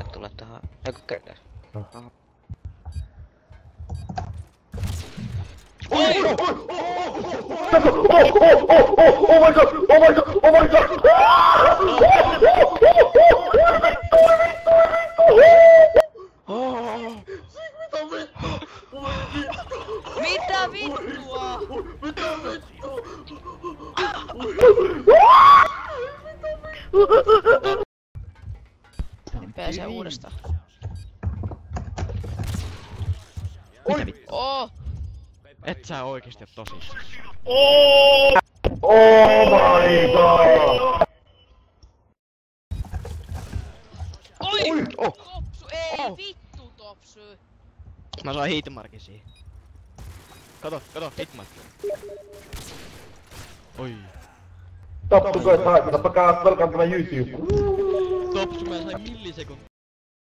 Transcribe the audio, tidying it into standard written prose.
tykkää tulla tähän. Eiku kertaa. Oi! Oh my god! Oh my god! Oh my god! Mitä vittua? Pääsee uudestaan. Mitä vittu? Oh! Et sä oikeesti oo tosissaan. Oh my god! Oi! Oh! Topsu, ei vittu Topsu! Mä saan hitmarkin siihen. Kato, hitmark. Oi. Stop to go hard, tappakaa, welcome to my YouTube. Topsu, mä sain millisekuntia.